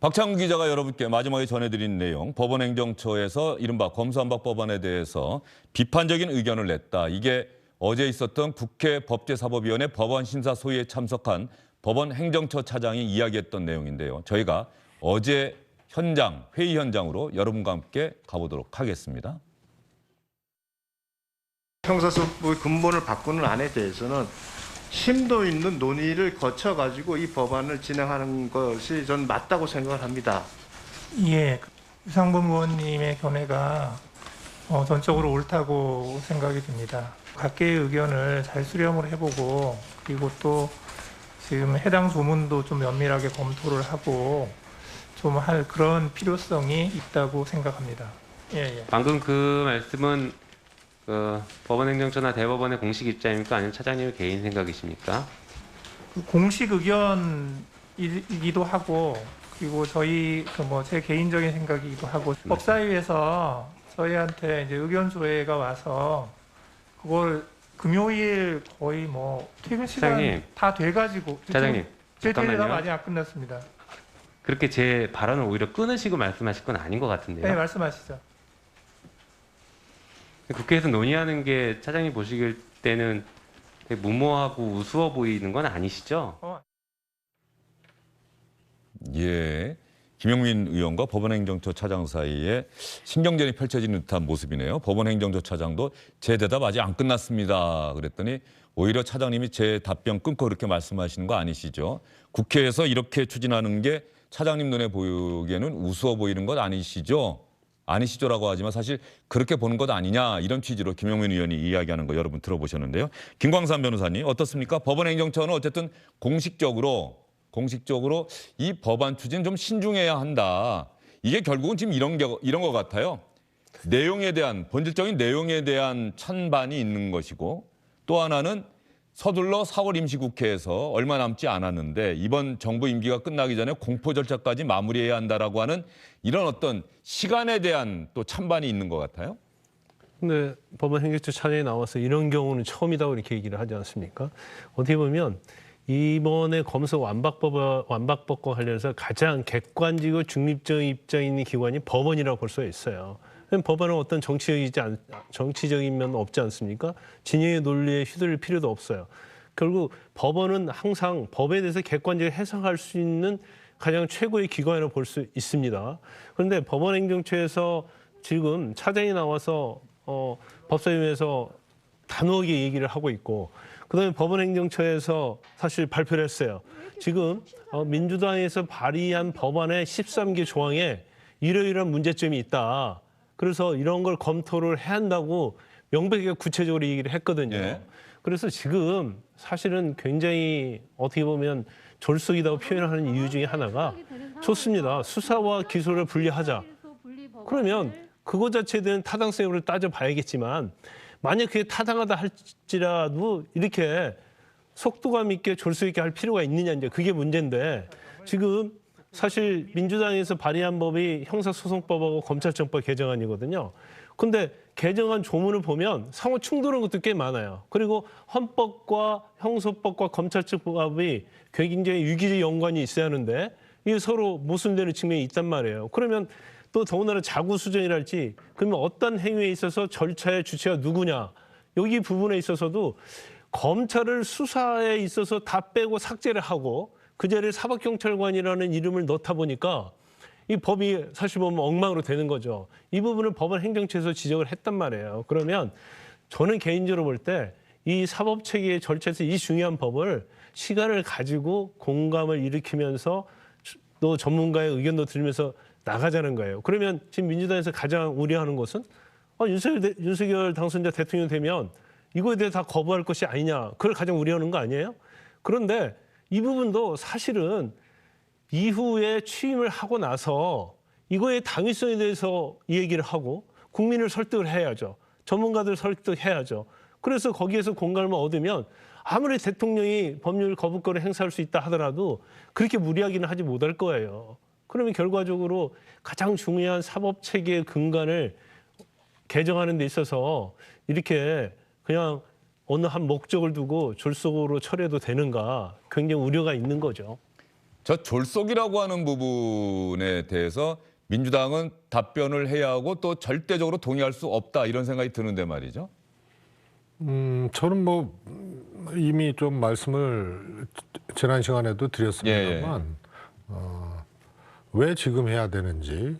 박창훈 기자가 여러분께 마지막에 전해드린 내용, 법원행정처에서 이른바 검수완박 법안에 대해서 비판적인 의견을 냈다. 이게 어제 있었던 국회 법제사법위원회 법안심사 소위에 참석한 법원행정처 차장이 이야기했던 내용인데요. 저희가 어제 회의 현장으로 여러분과 함께 가보도록 하겠습니다. 형사소송의 근본을 바꾸는 안에 대해서는 심도 있는 논의를 거쳐가지고 이 법안을 진행하는 것이 전 맞다고 생각을 합니다. 예, 유상범 의원님의 견해가 전적으로 옳다고 생각이 듭니다. 각계의 의견을 잘 수렴을 해보고 그리고 또 지금 해당 조문도 좀 면밀하게 검토를 하고 좀 할 그런 필요성이 있다고 생각합니다. 예. 방금 그 말씀은 법원행정처나 대법원의 공식 입장입니까? 아니면 차장님의 개인 생각이십니까? 공식 의견이기도 하고 그리고 저희 제 개인적인 생각이기도 하고 법사위에서 저희한테 이제 의견 조회가 와서 그걸 금요일 거의 퇴근 시간 차장님, 다 돼가지고 차장님 제 대답 잠깐만요. 아직 안 끝났습니다. 그렇게 제 발언을 오히려 끊으시고 말씀하실 건 아닌 것 같은데요. 네, 말씀하시죠. 국회에서 논의하는 게 차장님 보시길 때는 되게 무모하고 우스워 보이는 건 아니시죠? 예, 김용민 의원과 법원행정처 차장 사이에 신경전이 펼쳐지는 듯한 모습이네요. 법원행정처 차장도 제 대답 아직 안 끝났습니다. 그랬더니 오히려 차장님이 제 답변 끊고 그렇게 말씀하시는 거 아니시죠? 국회에서 이렇게 추진하는 게 차장님 눈에 보기에는 우스워 보이는 것 아니시죠? 아니시죠라고 하지만 사실 그렇게 보는 것 아니냐 이런 취지로 김용민 의원이 이야기하는 거 여러분 들어보셨는데요. 김광삼 변호사님 어떻습니까? 법원행정처는 어쨌든 공식적으로 이 법안 추진 좀 신중해야 한다. 이게 결국은 지금 이런 것 같아요. 본질적인 내용에 대한 찬반이 있는 것이고 또 하나는 서둘러 4월 임시국회에서 얼마 남지 않았는데 이번 정부 임기가 끝나기 전에 공포 절차까지 마무리해야 한다라고 하는 이런 어떤 시간에 대한 또 찬반이 있는 것 같아요. 근데 법원행정처 차장이 나와서 이런 경우는 처음이다 이렇게 얘기를 하지 않습니까? 어떻게 보면 이번에 검수 완박법과 관련해서 가장 객관적이고 중립적인 입장이 있는 기관이 법원이라고 볼 수 있어요. 법원은 어떤 정치적인 면 없지 않습니까? 진영의 논리에 휘둘릴 필요도 없어요. 결국 법원은 항상 법에 대해서 객관적으로 해석할 수 있는 가장 최고의 기관이라고 볼 수 있습니다. 그런데 법원행정처에서 지금 차장이 나와서 법사위에서 단호하게 얘기를 하고 있고 그다음에 법원행정처에서 사실 발표를 했어요. 지금 민주당에서 발의한 법안의 13개 조항에 이러이러한 문제점이 있다. 그래서 이런 걸 검토를 해야 한다고 명백하게 구체적으로 얘기를 했거든요. 예. 그래서 지금 사실은 굉장히 어떻게 보면 졸속이라고 표현하는 이유 중에 하나가 좋습니다. 수사와 기소를 분리하자. 그러면 그거 자체에 대한 타당성을 따져봐야겠지만 만약 그게 타당하다 할지라도 이렇게 속도감 있게 졸속 있게 할 필요가 있느냐 이제 그게 문제인데 지금 사실 민주당에서 발의한 법이 형사소송법하고 검찰청법 개정안이거든요. 근데 개정안 조문을 보면 상호 충돌한 것도 꽤 많아요. 그리고 헌법과 형소법과 검찰청법이 굉장히 유기적 연관이 있어야 하는데 이게 서로 모순되는 측면이 있단 말이에요. 그러면 또 더군다나 자구수정이랄지 그러면 어떤 행위에 있어서 절차의 주체가 누구냐. 여기 부분에 있어서도 검찰을 수사에 있어서 다 빼고 삭제를 하고 그 자리에 사법경찰관이라는 이름을 넣다 보니까 이 법이 사실 보면 엉망으로 되는 거죠. 이 부분을 법원 행정처에서 지적을 했단 말이에요. 그러면 저는 개인적으로 볼 때 이 사법체계의 절차에서 이 중요한 법을 시간을 가지고 공감을 일으키면서 또 전문가의 의견도 들으면서 나가자는 거예요. 그러면 지금 민주당에서 가장 우려하는 것은 윤석열 당선자 대통령 되면 이거에 대해 다 거부할 것이 아니냐. 그걸 가장 우려하는 거 아니에요? 그런데 이 부분도 사실은 이후에 취임을 하고 나서 이거의 당위성에 대해서 얘기를 하고 국민을 설득을 해야죠. 전문가들 설득해야죠. 그래서 거기에서 공감을 얻으면 아무리 대통령이 법률 거부권을 행사할 수 있다 하더라도 그렇게 무리하기는 하지 못할 거예요. 그러면 결과적으로 가장 중요한 사법체계의 근간을 개정하는 데 있어서 이렇게 그냥 어느 한 목적을 두고 졸속으로 처리해도 되는가 굉장히 우려가 있는 거죠. 저 졸속이라고 하는 부분에 대해서 민주당은 답변을 해야 하고 또 절대적으로 동의할 수 없다 이런 생각이 드는데 말이죠. 저는 뭐 이미 좀 말씀을 지난 시간에도 드렸습니다만 왜 지금 해야 되는지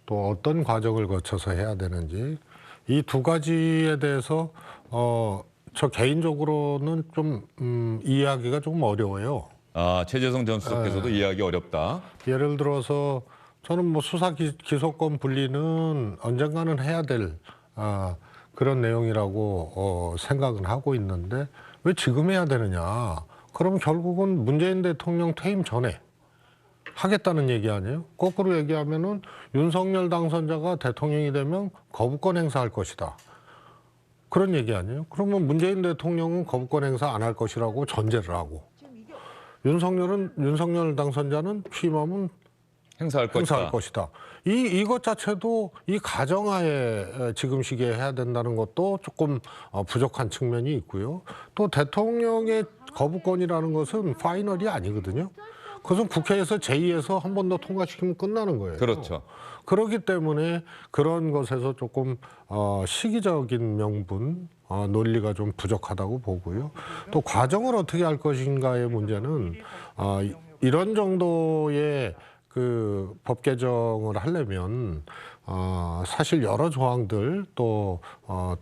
또 어떤 과정을 거쳐서 해야 되는지 이 두 가지에 대해서 저 개인적으로는 좀 이해하기가 조금 어려워요. 아, 최재성 전 수석께서도 이해하기 어렵다. 예를 들어서 저는 뭐 수사 기소권 분리는 언젠가는 해야 될 그런 내용이라고 생각은 하고 있는데 왜 지금 해야 되느냐? 그럼 결국은 문재인 대통령 퇴임 전에 하겠다는 얘기 아니에요? 거꾸로 얘기하면은 윤석열 당선자가 대통령이 되면 거부권 행사할 것이다. 그런 얘기 아니에요? 그러면 문재인 대통령은 거부권 행사 안 할 것이라고 전제를 하고 윤석열 당선자는 취임하면 행사할 것이다. 이것 자체도 이 가정하에 지금 시기에 해야 된다는 것도 조금 부족한 측면이 있고요. 또 대통령의 거부권이라는 것은 파이널이 아니거든요. 그것은 국회에서 제2에서 한 번 더 통과시키면 끝나는 거예요. 그렇죠. 그렇기 때문에 그런 것에서 조금 시기적인 명분, 논리가 좀 부족하다고 보고요. 또 과정을 어떻게 할 것인가의 문제는 이런 정도의 그 법 개정을 하려면 사실 여러 조항들 또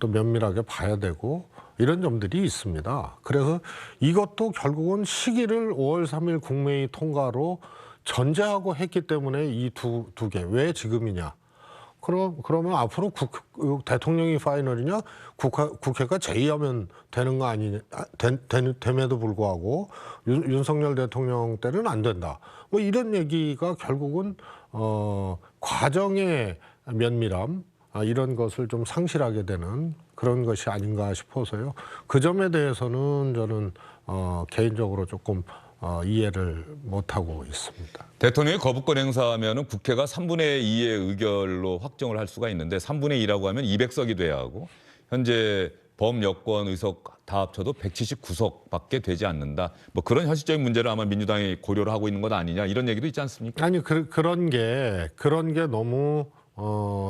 면밀하게 봐야 되고 이런 점들이 있습니다. 그래서 이것도 결국은 시기를 5월 3일 국회의 통과로 전제하고 했기 때문에 이 두 개 왜 지금이냐? 그러면 앞으로 대통령이 파이널이냐? 국회가 제의하면 되는 거 아니냐? 됨에도 불구하고 윤석열 대통령 때는 안 된다. 뭐 이런 얘기가 결국은 과정의 면밀함 이런 것을 좀 상실하게 되는 그런 것이 아닌가 싶어서요. 그 점에 대해서는 저는 개인적으로 조금 이해를 못하고 있습니다. 대통령이 거부권 행사하면 국회가 3분의 2의 의결로 확정을 할 수가 있는데 3분의 2라고 하면 200석이 돼야 하고 현재 범여권 의석 다 합쳐도 179석밖에 되지 않는다. 뭐 그런 현실적인 문제를 아마 민주당이 고려를 하고 있는 것 아니냐 이런 얘기도 있지 않습니까? 아니 그런 게 너무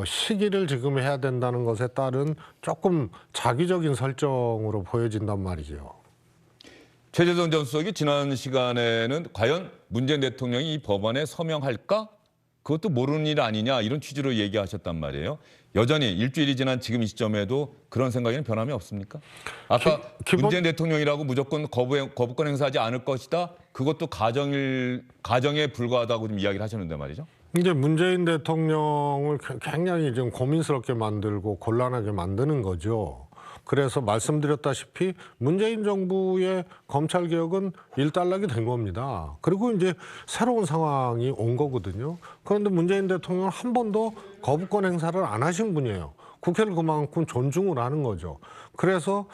시기를 지금 해야 된다는 것에 따른 조금 자기적인 설정으로 보여진단 말이죠. 최재성 전 수석이 지난 시간에는 과연 문재인 대통령이 이 법안에 서명할까? 그것도 모르는 일 아니냐 이런 취지로 얘기하셨단 말이에요. 여전히 일주일이 지난 지금 이 시점에도 그런 생각에는 변함이 없습니까? 아까 문재인 대통령이라고 무조건 거부권 행사하지 않을 것이다. 그것도 가정에 불과하다고 좀 이야기를 하셨는데 말이죠. 이제 문재인 대통령을 굉장히 좀 고민스럽게 만들고 곤란하게 만드는 거죠. 그래서 말씀드렸다시피 문재인 정부의 검찰 개혁은 일단락이 된 겁니다. 그리고 이제 새로운 상황이 온 거거든요. 그런데 문재인 대통령은 한 번도 거부권 행사를 안 하신 분이에요. 국회를 그만큼 존중을 하는 거죠. 그래서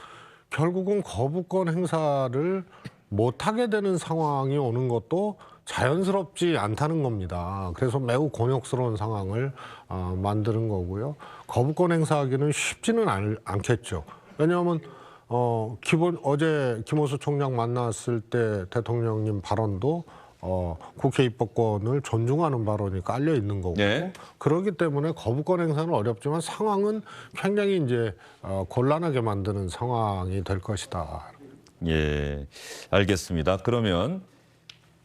결국은 거부권 행사를 못하게 되는 상황이 오는 것도 자연스럽지 않다는 겁니다. 그래서 매우 곤욕스러운 상황을 만드는 거고요. 거부권 행사하기는 쉽지는 않겠죠. 왜냐하면 어제 김호수 총장 만났을 때 대통령님 발언도 국회 입법권을 존중하는 발언이 깔려 있는 거고 네. 그렇기 때문에 거부권 행사는 어렵지만 상황은 굉장히 이제 곤란하게 만드는 상황이 될 것이다. 예, 알겠습니다. 그러면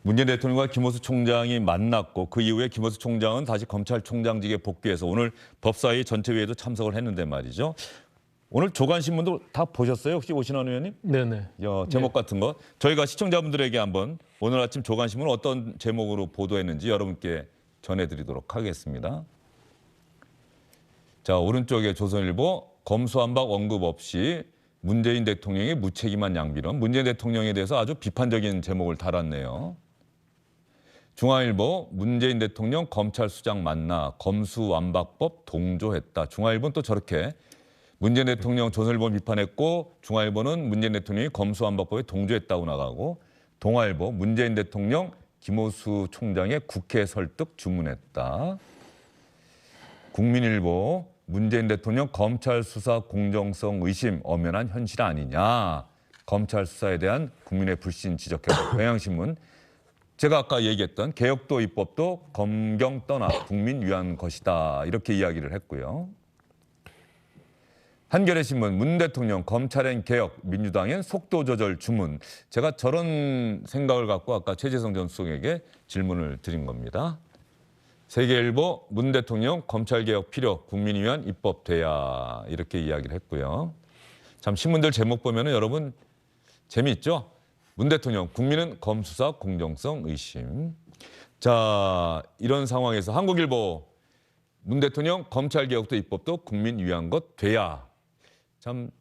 문재인 대통령과 김호수 총장이 만났고 그 이후에 김호수 총장은 다시 검찰총장직에 복귀해서 오늘 법사위 전체회의에도 참석을 했는데 말이죠. 오늘 조간신문도 다 보셨어요? 혹시 오신환 의원님? 네네. 제목 같은 거. 저희가 시청자분들에게 한번 오늘 아침 조간신문 어떤 제목으로 보도했는지 여러분께 전해드리도록 하겠습니다. 자, 오른쪽에 조선일보 검수완박 언급 없이 문재인 대통령의 무책임한 양비론. 문재인 대통령에 대해서 아주 비판적인 제목을 달았네요. 중앙일보 문재인 대통령 검찰수장 만나 검수완박법 동조했다. 중앙일보는 또 저렇게 문재인 대통령 조선일보 비판했고 중앙일보는 문재인 대통령이 검수완박법에 동조했다고 나가고 동아일보 문재인 대통령 김호수 총장의 국회 설득 주문했다. 국민일보 문재인 대통령 검찰 수사 공정성 의심 엄연한 현실 아니냐. 검찰 수사에 대한 국민의 불신 지적했고 경향신문 제가 아까 얘기했던 개혁도 입법도 검경 떠나 국민 위한 것이다. 이렇게 이야기를 했고요. 한겨레 신문 문 대통령 검찰행 개혁 민주당엔 속도 조절 주문. 제가 저런 생각을 갖고 아까 최재성 전 수석에게 질문을 드린 겁니다. 세계일보 문 대통령 검찰 개혁 필요 국민을 위한 입법 돼야 이렇게 이야기를 했고요. 참 신문들 제목 보면은 여러분 재미있죠? 문 대통령 국민은 검수사 공정성 의심. 자, 이런 상황에서 한국일보 문 대통령 검찰 개혁도 입법도 국민 위한 것 돼야. 참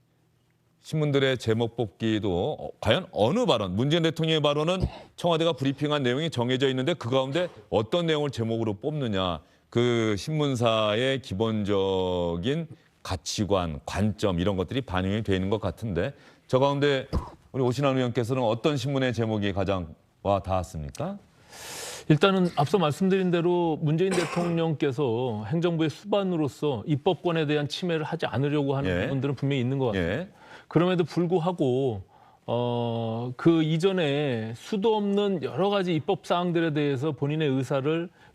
신문들의 제목 뽑기도 과연 어느 발언, 문재인 대통령의 발언은 청와대가 브리핑한 내용이 정해져 있는데 그 가운데 어떤 내용을 제목으로 뽑느냐. 그 신문사의 기본적인 가치관, 관점 이런 것들이 반영이 되는 것 같은데 저 가운데 우리 오신환 의원께서는 어떤 신문의 제목이 가장 와 닿았습니까? 일단은 앞서 말씀드린 대로 문재인 대통령께서 행정부의 수반으로서 입법권에 대한 침해를 하지 않으려고 하는 예. 부분들은 분명히 있는 것 같습니다. 예. 그럼에도 불구하고 그 이전에 수도 없는 여러 가지 입법 사항들에 대해서 본인의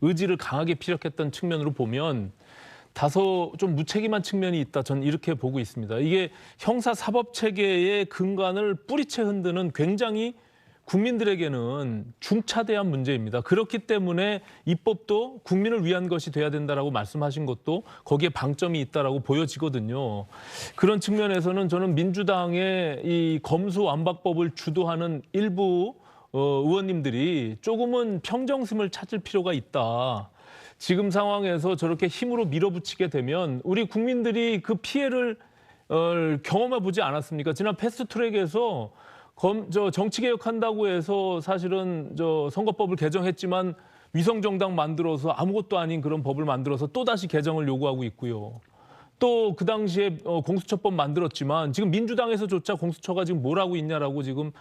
의지를 강하게 피력했던 측면으로 보면 다소 좀 무책임한 측면이 있다. 저는 이렇게 보고 있습니다. 이게 형사 사법 체계의 근간을 뿌리채 흔드는 굉장히 국민들에게는 중차대한 문제입니다. 그렇기 때문에 입법도 국민을 위한 것이 돼야 된다라고 말씀하신 것도 거기에 방점이 있다라고 보여지거든요. 그런 측면에서는 저는 민주당의 이 검수완박법을 주도하는 일부 의원님들이 조금은 평정심을 찾을 필요가 있다. 지금 상황에서 저렇게 힘으로 밀어붙이게 되면 우리 국민들이 그 피해를 경험해 보지 않았습니까? 지난 패스트트랙에서 정치개혁한다고 해서 사실은 선거법을 개정했지만 위성정당 만들어서 아무것도 아닌 그런 법을 만들어서 또다시 개정을 요구하고 있고요. 또 그 당시에 공수처법 만들었지만 지금 민주당에서조차 공수처가 지금 뭘 하고 있냐라고 지금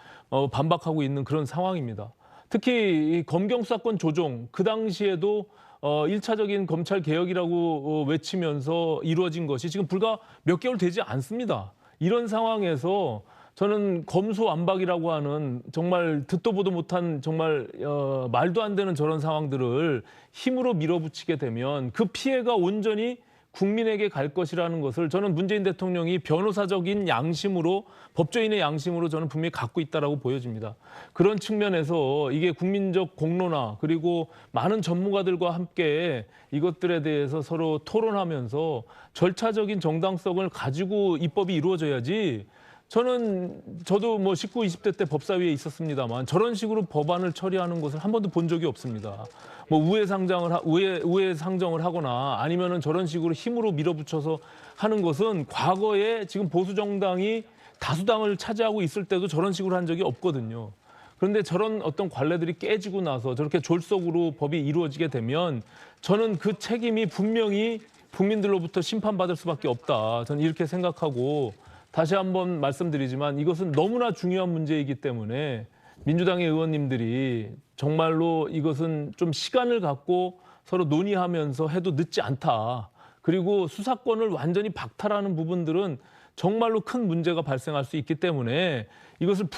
반박하고 있는 그런 상황입니다. 특히 이 검경수사권 조정 그 당시에도 1차적인 검찰 개혁이라고 외치면서 이루어진 것이 지금 불과 몇 개월 되지 않습니다. 이런 상황에서 저는 검수완박이라고 하는 정말 듣도 보도 못한 정말 말도 안 되는 저런 상황들을 힘으로 밀어붙이게 되면 그 피해가 온전히 국민에게 갈 것이라는 것을 저는 문재인 대통령이 변호사적인 양심으로 법조인의 양심으로 저는 분명히 갖고 있다라고 보여집니다. 그런 측면에서 이게 국민적 공론화 그리고 많은 전문가들과 함께 이것들에 대해서 서로 토론하면서 절차적인 정당성을 가지고 입법이 이루어져야지 저도 뭐 19, 20대 때 법사위에 있었습니다만 저런 식으로 법안을 처리하는 것을 한 번도 본 적이 없습니다. 뭐 우회 상정을 하거나 아니면은 저런 식으로 힘으로 밀어붙여서 하는 것은 과거에 지금 보수 정당이 다수당을 차지하고 있을 때도 저런 식으로 한 적이 없거든요. 그런데 저런 어떤 관례들이 깨지고 나서 저렇게 졸속으로 법이 이루어지게 되면 저는 그 책임이 분명히 국민들로부터 심판받을 수밖에 없다. 저는 이렇게 생각하고 다시 한번 말씀드리지만 이것은 너무나 중요한 문제이기 때문에 민주당의 의원님들이 정말로 이것은 좀 시간을 갖고 서로 논의하면서 해도 늦지 않다. 그리고 수사권을 완전히 박탈하는 부분들은 정말로 큰 문제가 발생할 수 있기 때문에 이것을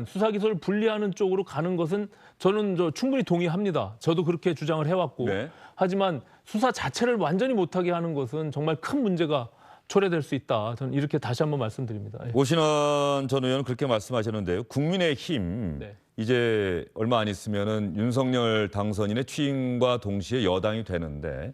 수사기소를 분리하는 쪽으로 가는 것은 저는 충분히 동의합니다. 저도 그렇게 주장을 해왔고. 네. 하지만 수사 자체를 완전히 못하게 하는 것은 정말 큰 문제가 초래될 수 있다. 저는 이렇게 다시 한번 말씀드립니다. 예. 오신환 전 의원은 그렇게 말씀하셨는데요. 국민의힘 네. 이제 얼마 안 있으면은 윤석열 당선인의 취임과 동시에 여당이 되는데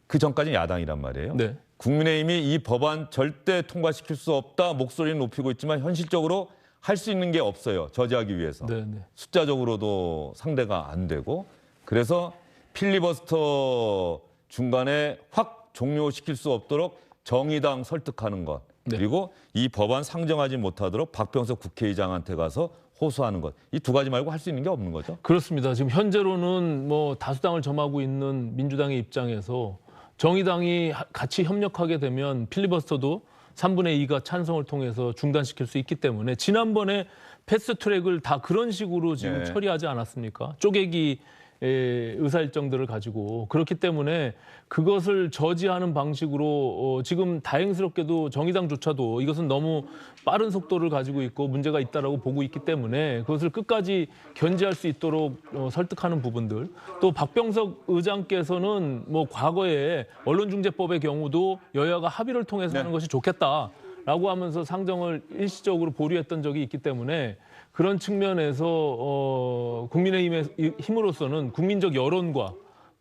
그 전까지는 야당이란 말이에요. 네. 국민의힘이 이 법안 절대 통과시킬 수 없다 목소리는 높이고 있지만 현실적으로 할 수 있는 게 없어요. 저지하기 위해서. 네, 네. 숫자적으로도 상대가 안 되고 그래서 필리버스터 중간에 확 종료시킬 수 없도록 정의당 설득하는 것. 네. 그리고 이 법안 상정하지 못하도록 박병석 국회의장한테 가서 호소하는 것. 이 두 가지 말고 할 수 있는 게 없는 거죠. 그렇습니다. 지금 현재로는 뭐 다수당을 점하고 있는 민주당의 입장에서 정의당이 같이 협력하게 되면 필리버스터도 3분의 2가 찬성을 통해서 중단시킬 수 있기 때문에 지난번에 패스트트랙을 다 그런 식으로 지금 네. 처리하지 않았습니까? 쪼개기 의사 일정들을 가지고 그렇기 때문에 그것을 저지하는 방식으로 지금 다행스럽게도 정의당조차도 이것은 너무 빠른 속도를 가지고 있고 문제가 있다라고 보고 있기 때문에 그것을 끝까지 견제할 수 있도록 설득하는 부분들, 또 박병석 의장께서는 뭐 과거에 언론중재법의 경우도 여야가 합의를 통해서 하는 것이 좋겠다라고 하면서 상정을 일시적으로 보류했던 적이 있기 때문에 그런 측면에서 국민의힘의 힘으로서는 국민적 여론과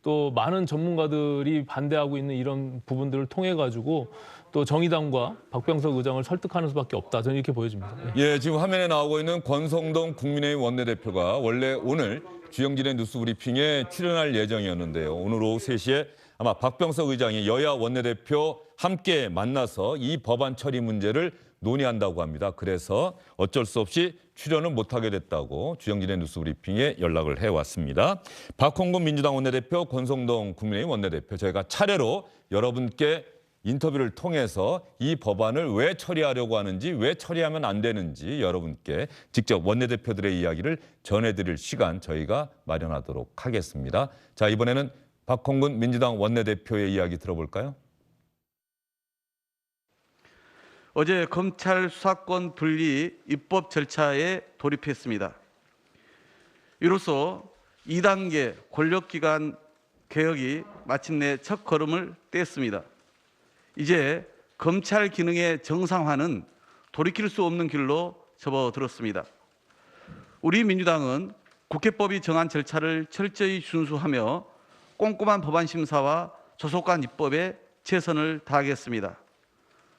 또 많은 전문가들이 반대하고 있는 이런 부분들을 통해 가지고 또 정의당과 박병석 의장을 설득하는 수밖에 없다. 저는 이렇게 보여집니다. 예, 지금 화면에 나오고 있는 권성동 국민의힘 원내대표가 원래 오늘 주영진의 뉴스브리핑에 출연할 예정이었는데요. 오늘 오후 3시에 아마 박병석 의장이 여야 원내대표 함께 만나서 이 법안 처리 문제를 논의한다고 합니다. 그래서 어쩔 수 없이 출연을 못하게 됐다고 주영진의 뉴스브리핑에 연락을 해왔습니다. 박홍근 민주당 원내대표, 권성동 국민의힘 원내대표, 저희가 차례로 여러분께 인터뷰를 통해서 이 법안을 왜 처리하려고 하는지, 왜 처리하면 안 되는지 여러분께 직접 원내대표들의 이야기를 전해드릴 시간 저희가 마련하도록 하겠습니다. 자, 이번에는 박홍근 민주당 원내대표의 이야기 들어볼까요? 어제 검찰 수사권 분리 입법 절차에 돌입했습니다. 이로써 2단계 권력기관 개혁이 마침내 첫 걸음을 뗐습니다. 이제 검찰 기능의 정상화는 돌이킬 수 없는 길로 접어들었습니다. 우리 민주당은 국회법이 정한 절차를 철저히 준수하며 꼼꼼한 법안 심사와 조속한 입법에 최선을 다하겠습니다.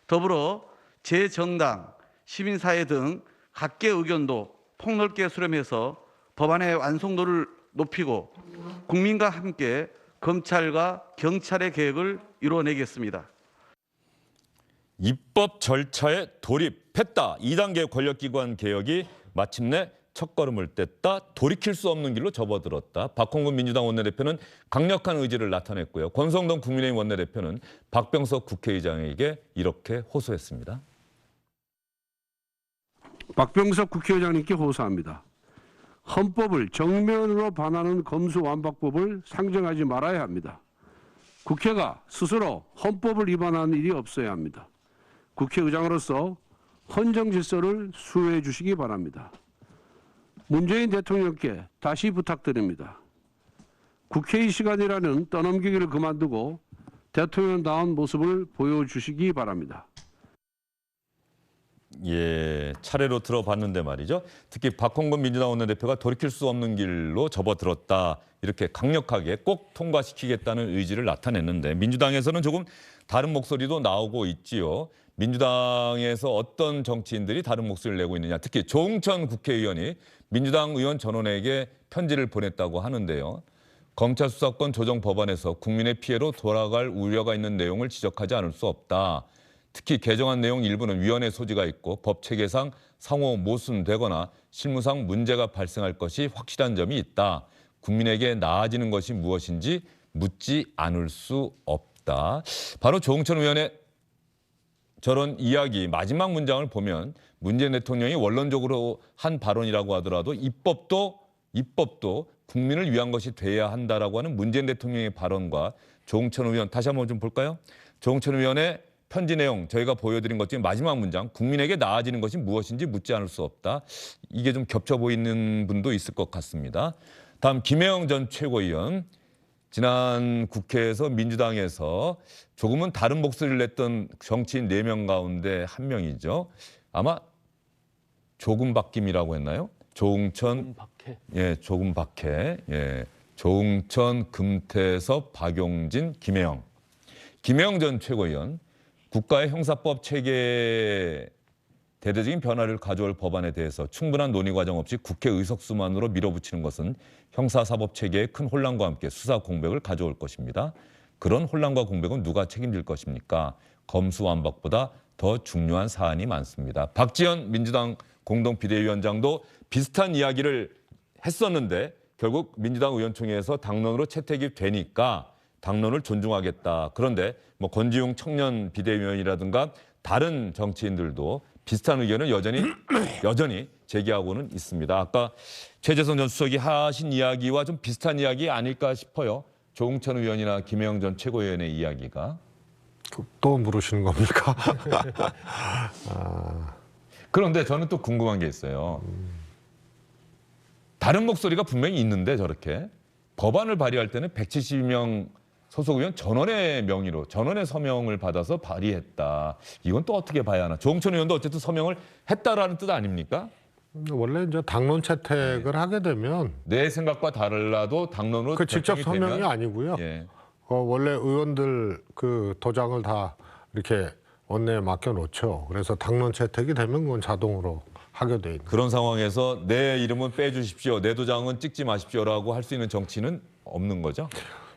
더불어 제정당, 시민사회 등 각계 의견도 폭넓게 수렴해서 법안의 완성도를 높이고 국민과 함께 검찰과 경찰의 개혁을 이뤄내겠습니다. 입법 절차에 돌입했다. 2단계 권력기관 개혁이 마침내 첫걸음을 뗐다. 돌이킬 수 없는 길로 접어들었다. 박홍근 민주당 원내대표는 강력한 의지를 나타냈고요. 권성동 국민의힘 원내대표는 박병석 국회의장에게 이렇게 호소했습니다. 박병석 국회의장님께 호소합니다. 헌법을 정면으로 반하는 검수완박법을 상정하지 말아야 합니다. 국회가 스스로 헌법을 위반하는 일이 없어야 합니다. 국회의장으로서 헌정 질서를 수호해 주시기 바랍니다. 문재인 대통령께 다시 부탁드립니다. 국회의 시간이라는 떠넘기기를 그만두고 대통령다운 모습을 보여주시기 바랍니다. 예, 차례로 들어봤는데 말이죠. 특히 박홍근 민주당 원내대표가 돌이킬 수 없는 길로 접어들었다. 이렇게 강력하게 꼭 통과시키겠다는 의지를 나타냈는데 민주당에서는 조금 다른 목소리도 나오고 있지요. 민주당에서 어떤 정치인들이 다른 목소리를 내고 있느냐. 특히 조응천 국회의원이 민주당 의원 전원에게 편지를 보냈다고 하는데요. 검찰 수사권 조정 법안에서 국민의 피해로 돌아갈 우려가 있는 내용을 지적하지 않을 수 없다. 특히 개정안 내용 일부는 위헌의 소지가 있고 법 체계상 상호 모순되거나 실무상 문제가 발생할 것이 확실한 점이 있다. 국민에게 나아지는 것이 무엇인지 묻지 않을 수 없다. 바로 조응천 의원의 저런 이야기 마지막 문장을 보면 문재인 대통령이 원론적으로 한 발언이라고 하더라도 입법도 국민을 위한 것이 돼야 한다라고 하는 문재인 대통령의 발언과 조응천 의원 다시 한번 좀 볼까요? 조응천 의원의 편지 내용 저희가 보여드린 것 중에 마지막 문장 국민에게 나아지는 것이 무엇인지 묻지 않을 수 없다. 이게 좀 겹쳐 보이는 분도 있을 것 같습니다. 다음 김혜영 전 최고위원. 지난 국회에서 민주당에서 조금은 다른 목소리를 냈던 정치인 4명 가운데 한 명이죠. 아마 조금 바뀜이라고 했나요? 조응천, 예, 조금 박해, 예, 조응천, 금태섭, 박용진, 김혜영. 김혜영 전 최고위원, 국가의 형사법 체계 대대적인 변화를 가져올 법안에 대해서 충분한 논의 과정 없이 국회 의석수만으로 밀어붙이는 것은 형사사법 체계의 큰 혼란과 함께 수사 공백을 가져올 것입니다. 그런 혼란과 공백은 누가 책임질 것입니까? 검수완박보다 더 중요한 사안이 많습니다. 박지원 민주당 공동비대위원장도 비슷한 이야기를 했었는데 결국 민주당 의원총회에서 당론으로 채택이 되니까 당론을 존중하겠다. 그런데 뭐 권지웅 청년 비대위원이라든가 다른 정치인들도 비슷한 의견을 여전히 제기하고는 있습니다. 아까 최재성 전 수석이 하신 이야기와 좀 비슷한 이야기 아닐까 싶어요. 조응천 의원이나 김혜영 전 최고위원의 이야기가. 또 물으시는 겁니까? 그런데 저는 또 궁금한 게 있어요. 다른 목소리가 분명히 있는데 저렇게 법안을 발의할 때는 172명 소속 의원 전원의 명의로 전원의 서명을 받아서 발의했다. 이건 또 어떻게 봐야 하나? 조응천 의원도 어쨌든 서명을 했다라는 뜻 아닙니까? 원래 이제 당론 채택을 하게 되면 내 생각과 달라도 당론으로 그 직접 결정이 서명이 되면, 아니고요. 예. 원래 의원들 그 도장을 다 이렇게 원내에 맡겨놓죠. 그래서 당론 채택이 되면 그건 자동으로 하게 돼 있는. 그런 상황에서 내 이름은 빼주십시오, 내 도장은 찍지 마십시오라고 할 수 있는 정치는 없는 거죠?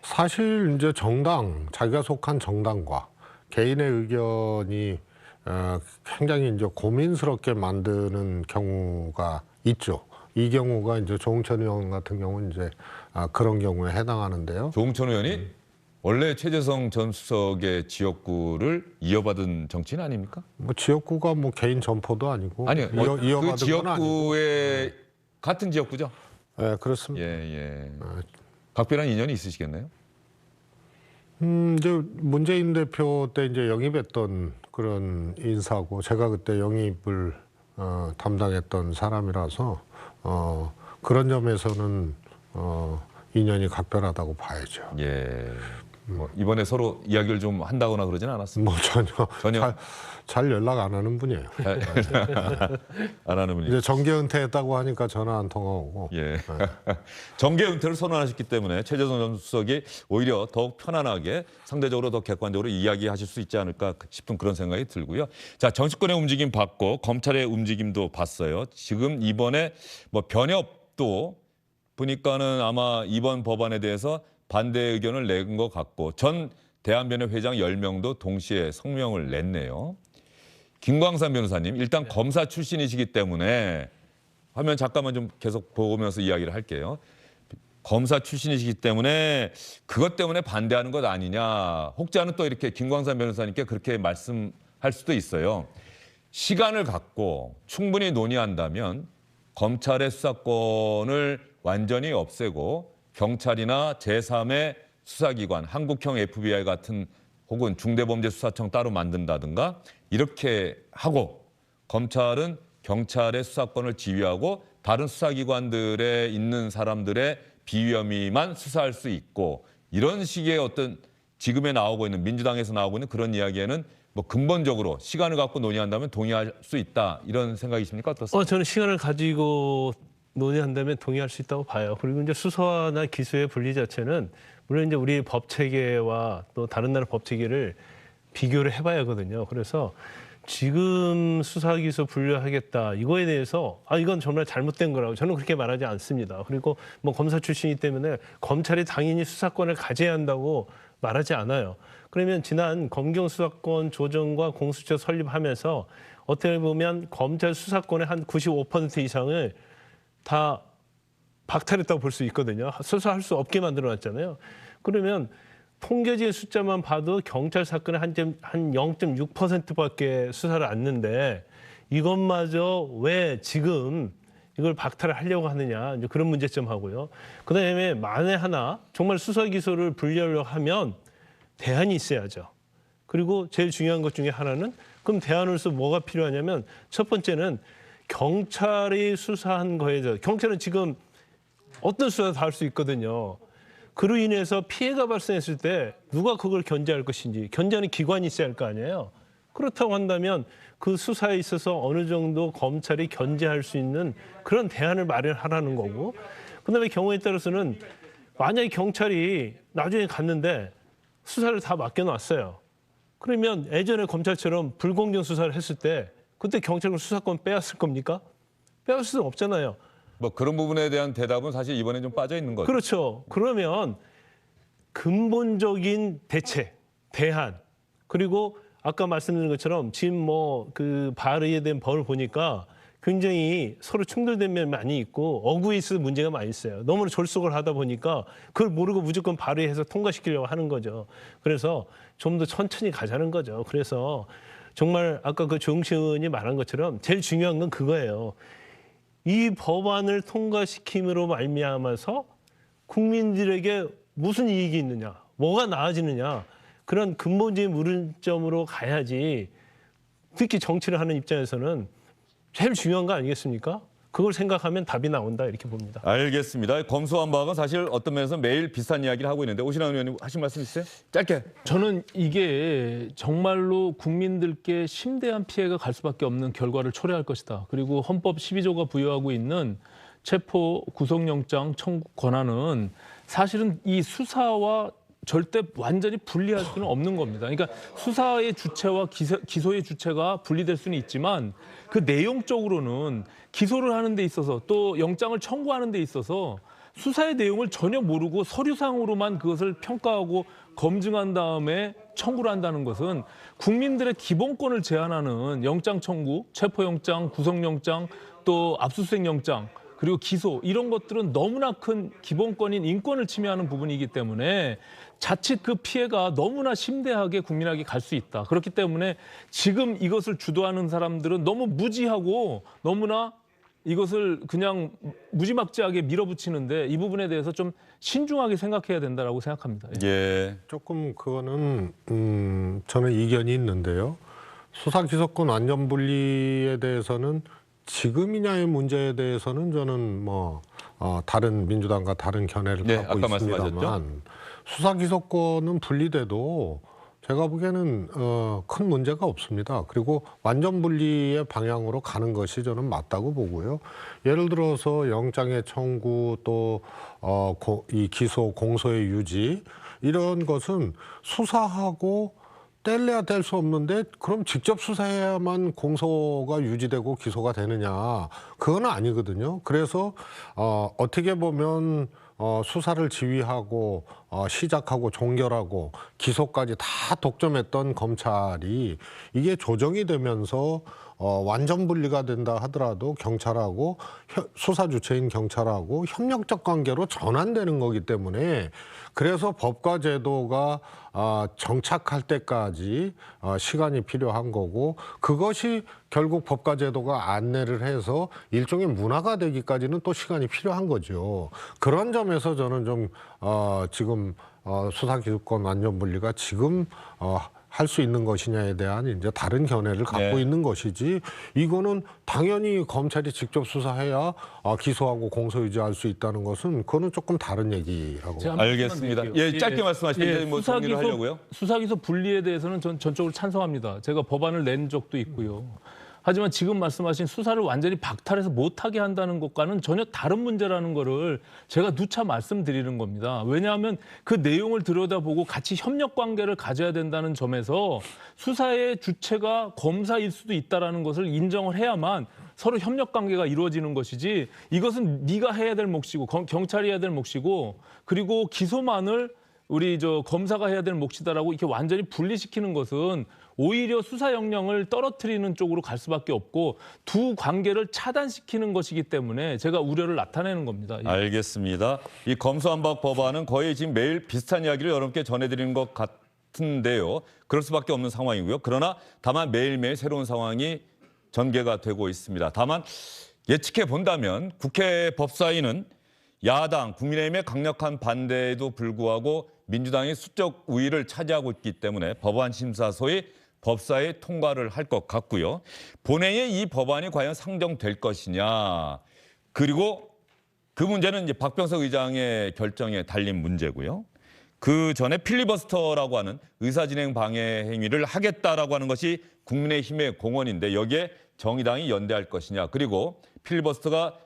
사실 이제 정당, 자기가 속한 정당과 개인의 의견이 굉장히 이제 고민스럽게 만드는 경우가 있죠. 이 경우가 이제 조응천 의원 같은 경우는 이제 그런 경우에 해당하는데요. 조응천 의원이 원래 최재성 전 수석의 지역구를 이어받은 정치인 아닙니까? 뭐 지역구가 뭐 개인 점포도 아니고 아니요, 이어받은 그 건 아니고. 지역구의 같은 지역구죠? 네, 그렇습니다. 예. 각별한 인연이 있으시겠네요? 이제 문재인 대표 때 이제 영입했던 그런 인사고 제가 그때 영입을 담당했던 사람이라서 그런 점에서는 인연이 각별하다고 봐야죠. 예. 뭐 이번에 서로 이야기를 좀 한다거나 그러진 않았습니다. 뭐 전혀 잘 연락 안 하는 분이에요. 안 하는 분이. 이제 정계 은퇴했다고 하니까 전화 한 통화 오고. 예. 정계 은퇴를 선언하셨기 때문에 최재성 전 수석이 오히려 더욱 편안하게 상대적으로 더 객관적으로 이야기하실 수 있지 않을까 싶은 그런 생각이 들고요. 자, 정치권의 움직임 봤고 검찰의 움직임도 봤어요. 지금 이번에 뭐 변협도 보니까는 아마 이번 법안에 대해서 반대 의견을 낸 것 같고 전 대한변협 회장 10명도 동시에 성명을 냈네요. 김광산 변호사님, 일단 검사 출신이시기 때문에 화면 잠깐만 좀 계속 보면서 이야기를 할게요. 검사 출신이시기 때문에 그것 때문에 반대하는 것 아니냐. 혹자는 또 이렇게 김광산 변호사님께 그렇게 말씀할 수도 있어요. 시간을 갖고 충분히 논의한다면 검찰의 수사권을 완전히 없애고 경찰이나 제3의 수사기관, 한국형 FBI 같은 혹은 중대범죄수사청 따로 만든다든가 이렇게 하고 검찰은 경찰의 수사권을 지휘하고 다른 수사기관들에 있는 사람들의 비위험이만 수사할 수 있고 이런 식의 어떤 지금에 나오고 있는 민주당에서 나오고 있는 그런 이야기에는 뭐 근본적으로 시간을 갖고 논의한다면 동의할 수 있다 이런 생각이십니까? 어떻습니까? 저는 시간을 가지고 논의한다면 동의할 수 있다고 봐요. 그리고 이제 수사나 기소의 분리 자체는 물론 이제 우리 법 체계와 또 다른 나라 법 체계를 비교를 해봐야 하거든요. 그래서 지금 수사 기소 분류하겠다 이거에 대해서 이건 정말 잘못된 거라고 저는 그렇게 말하지 않습니다. 그리고 뭐 검사 출신이기 때문에 검찰이 당연히 수사권을 가져야 한다고 말하지 않아요. 그러면 지난 검경 수사권 조정과 공수처 설립하면서 어떻게 보면 검찰 수사권의 한 95% 이상을 다 박탈했다고 볼 수 있거든요. 수사할 수 없게 만들어놨잖아요. 그러면 통계적인 숫자만 봐도 경찰 사건의 한 0.6%밖에 수사를 않는데 이것마저 왜 지금 이걸 박탈을 하려고 하느냐 이제 그런 문제점하고요. 그다음에 만에 하나 정말 수사 기소를 분리하려고 하면 대안이 있어야죠. 그리고 제일 중요한 것 중에 하나는 그럼 대안으로서 뭐가 필요하냐면 첫 번째는 경찰이 수사한 거에 대해서 경찰은 지금 어떤 수사도 다 할 수 있거든요. 그로 인해서 피해가 발생했을 때 누가 그걸 견제할 것인지 견제하는 기관이 있어야 할 거 아니에요. 그렇다고 한다면 그 수사에 있어서 어느 정도 검찰이 견제할 수 있는 그런 대안을 마련하라는 거고 그다음에 경우에 따라서는 만약에 경찰이 나중에 갔는데 수사를 다 맡겨놨어요. 그러면 예전에 검찰처럼 불공정 수사를 했을 때 그때 경찰은 수사권 빼앗을 겁니까? 빼앗을 수는 없잖아요. 뭐 그런 부분에 대한 대답은 사실 이번에 좀 빠져 있는 거죠. 그렇죠. 그러면 근본적인 대책, 대안 그리고 아까 말씀드린 것처럼 지금 뭐 그 발의에 대한 법을 보니까 굉장히 서로 충돌된 면이 많이 있고 어구에 있어서 문제가 많이 있어요. 너무 졸속을 하다 보니까 그걸 모르고 무조건 발의해서 통과시키려고 하는 거죠. 그래서 좀 더 천천히 가자는 거죠. 그래서 정말 아까 그 조영신 의원이 말한 것처럼 제일 중요한 건 그거예요. 이 법안을 통과시킴으로 말미암아서 국민들에게 무슨 이익이 있느냐, 뭐가 나아지느냐, 그런 근본적인 물음점으로 가야지. 특히 정치를 하는 입장에서는 제일 중요한 거 아니겠습니까? 그걸 생각하면 답이 나온다 이렇게 봅니다. 알겠습니다. 검수완박은 사실 어떤 면에서 매일 비슷한 이야기를 하고 있는데 오신환 의원님 하신 말씀 있어요? 짧게. 저는 이게 정말로 국민들께 심대한 피해가 갈 수밖에 없는 결과를 초래할 것이다. 그리고 헌법 12조가 부여하고 있는 체포 구속영장 청구 권한은 사실은 이 수사와 절대 완전히 분리할 수는 없는 겁니다. 그러니까 수사의 주체와 기소의 주체가 분리될 수는 있지만 그 내용적으로는 기소를 하는 데 있어서 또 영장을 청구하는 데 있어서 수사의 내용을 전혀 모르고 서류상으로만 그것을 평가하고 검증한 다음에 청구를 한다는 것은 국민들의 기본권을 제한하는 영장 청구, 체포영장, 구속영장, 또 압수수색영장 그리고 기소 이런 것들은 너무나 큰 기본권인 인권을 침해하는 부분이기 때문에 자칫 그 피해가 너무나 심대하게 국민에게 갈 수 있다. 그렇기 때문에 지금 이것을 주도하는 사람들은 너무 무지하고 너무나 이것을 그냥 무지막지하게 밀어붙이는데 이 부분에 대해서 좀 신중하게 생각해야 된다라고 생각합니다. 예. 조금 그거는 저는 이견이 있는데요. 수사기소권 완전 분리에 대해서는 지금이냐의 문제에 대해서는 저는 다른 민주당과 다른 견해를 네, 갖고 아까 있습니다만 말씀하셨죠? 수사기소권은 분리돼도 제가 보기에는 큰 문제가 없습니다. 그리고 완전 분리의 방향으로 가는 것이 저는 맞다고 보고요. 예를 들어서 영장의 청구 또 이 기소 공소의 유지 이런 것은 수사하고 뗄래야 뗄 수 없는데 그럼 직접 수사해야만 공소가 유지되고 기소가 되느냐 그건 아니거든요. 그래서 어떻게 보면 수사를 지휘하고 시작하고 종결하고 기소까지 다 독점했던 검찰이 이게 조정이 되면서 완전 분리가 된다 하더라도 경찰하고 수사 주체인 경찰하고 협력적 관계로 전환되는 거기 때문에 그래서 법과 제도가 정착할 때까지 시간이 필요한 거고 그것이 결국 법과 제도가 안내를 해서 일종의 문화가 되기까지는 또 시간이 필요한 거죠. 그런 점에서 저는 좀 지금 수사기소권 완전 분리가 지금 할 수 있는 것이냐에 대한 이제 다른 견해를 갖고 네. 있는 것이지 이거는 당연히 검찰이 직접 수사해야 기소하고 공소유지할 수 있다는 것은 그거는 조금 다른 얘기라고. 제가 한 알겠습니다. 말씀만 드릴게요. 예, 짧게 말씀하시면 뭐 정리를 하려고요. 수사기소 분리에 대해서는 전 전적으로 찬성합니다. 제가 법안을 낸 적도 있고요. 하지만 지금 말씀하신 수사를 완전히 박탈해서 못하게 한다는 것과는 전혀 다른 문제라는 거를 제가 누차 말씀드리는 겁니다. 왜냐하면 그 내용을 들여다보고 같이 협력 관계를 가져야 된다는 점에서 수사의 주체가 검사일 수도 있다는 것을 인정을 해야만 서로 협력 관계가 이루어지는 것이지 이것은 네가 해야 될 몫이고 경찰이 해야 될 몫이고 그리고 기소만을 우리 검사가 해야 될 몫이다라고 이렇게 완전히 분리시키는 것은 오히려 수사 역량을 떨어뜨리는 쪽으로 갈 수밖에 없고 두 관계를 차단시키는 것이기 때문에 제가 우려를 나타내는 겁니다. 알겠습니다. 이 검수완박 법안은 거의 지금 매일 비슷한 이야기를 여러분께 전해드리는 것 같은데요. 그럴 수밖에 없는 상황이고요. 그러나 다만 매일매일 새로운 상황이 전개가 되고 있습니다. 다만 예측해 본다면 국회 법사위는 야당 국민의힘의 강력한 반대에도 불구하고 민주당이 수적 우위를 차지하고 있기 때문에 법안 심사 소위 법사위 통과를 할 것 같고요. 본회의에 이 법안이 과연 상정될 것이냐. 그리고 그 문제는 이제 박병석 의장의 결정에 달린 문제고요. 그 전에 필리버스터라고 하는 의사진행 방해 행위를 하겠다라고 하는 것이 국민의힘의 공언인데 여기에 정의당이 연대할 것이냐. 그리고 필리버스터가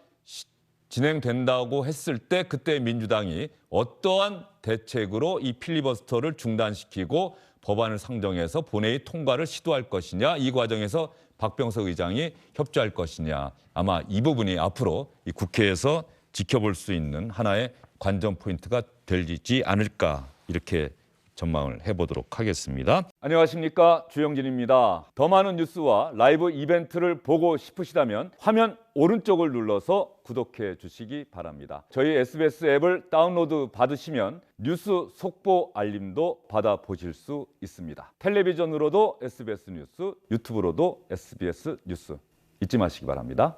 진행된다고 했을 때 그때 민주당이 어떠한 대책으로 이 필리버스터를 중단시키고 법안을 상정해서 본회의 통과를 시도할 것이냐. 이 과정에서 박병석 의장이 협조할 것이냐. 아마 이 부분이 앞으로 이 국회에서 지켜볼 수 있는 하나의 관전 포인트가 되지 않을까 이렇게 전망을 해보도록 하겠습니다. 안녕하십니까, 주영진입니다. 더 많은 뉴스와 라이브 이벤트를 보고 싶으시다면 화면 오른쪽을 눌러서 구독해 주시기 바랍니다. 저희 SBS 앱을 다운로드 받으시면 뉴스 속보 알림도 받아보실 수 있습니다. 텔레비전으로도 SBS 뉴스, 유튜브로도 SBS 뉴스 잊지 마시기 바랍니다.